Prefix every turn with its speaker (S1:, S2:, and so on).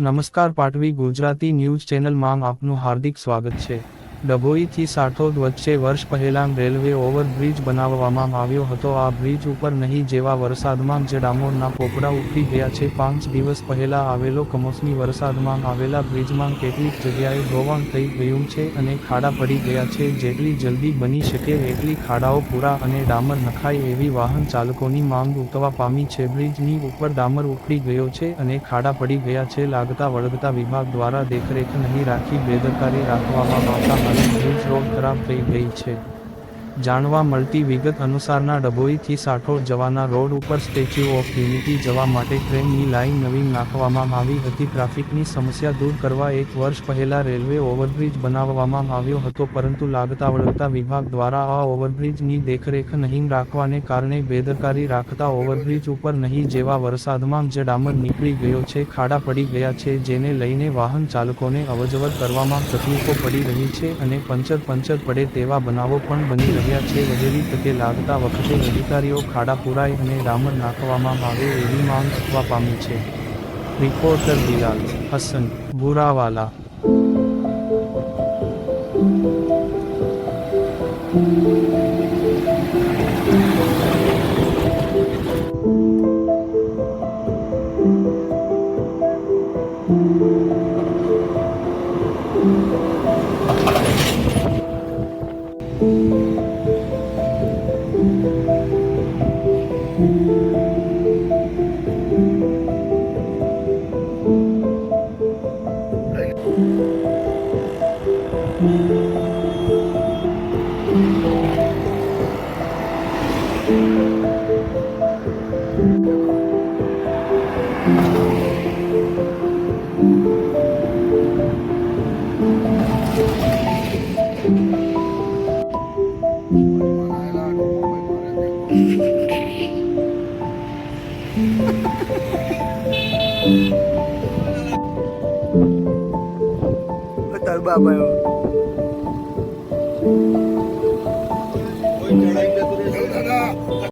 S1: નમસ્કાર પાટવી ગુજરાતી ન્યૂઝ ચેનલમાં આપનું હાર્દિક સ્વાગત છે। ડભોઈથી સાઠોદ વચ્ચે વર્ષ પહેલાં રેલવે ઓવરબ્રિજ બનાવવામાં આવ્યો હતો। આ બ્રિજ ઉપર નહીં જેવા વરસાદમાં જ ડામોરના પોપડા ઉખડી ગયા છે। 5 દિવસ પહેલા આવેલો કમોસમી વરસાદમાં આવેલા બ્રિજમાં કેટલીક જગ્યાએ ધોવાણ થઈ ગયું છે અને ખાડા પડી ગયા છે। જેટલી જલ્દી બની શકે એટલી ખાડાઓ પૂરા અને ડામર નખાય એવી વાહન ચાલકોની માંગ ઉઠવા પામી છે। બ્રિજની ઉપર ડામર ઉખડી ગયો છે અને ખાડા પડી ગયા છે। લાગતા વળગતા વિભાગ દ્વારા દેખરેખ નહીં રાખી બેદરકારી રાખવામાં આવતા હાલે બ્રિજ રોડ ખરાબ થઈ ગઈ છે। જાણવા મળતી વિગત અનુસારના ડભોઈથી સાઠોડ જવાના રોડ ઉપર સ્ટેચ્યુ ઓફ યુનિટી જવા માટે ટ્રેનની લાઇન નવીન નાખવામાં આવી હતી। ટ્રાફિકની સમસ્યા દૂર કરવા 1 વર્ષ પહેલા રેલવે ઓવરબ્રિજ બનાવવામાં આવ્યો હતો, પરંતુ લાગતા વળગતા વિભાગ દ્વારા આ ઓવરબ્રિજની દેખરેખ નહીં રાખવાને કારણે બેદરકારી રાખતા ઓવરબ્રિજ ઉપર નહીં જેવા વરસાદમાં જ ડામર નીકળી ગયો છે। ખાડા પડી ગયા છે, જેને લઈને વાહન ચાલકોને અવરજવર કરવામાં તકલીફો પડી રહી છે અને પંચર પડે તેવા બનાવો પણ બની રહ્યા છે। વહેલી તકે લાગતા વખતે અધિકારીઓ ખાડા પુરાય અને ડામર નાખવામાં આવે એવી માંગ ઉઠવા પામી છે। રિપોર્ટર બિલાલ હસન, ભુરાવાલા।
S2: તાર બાબા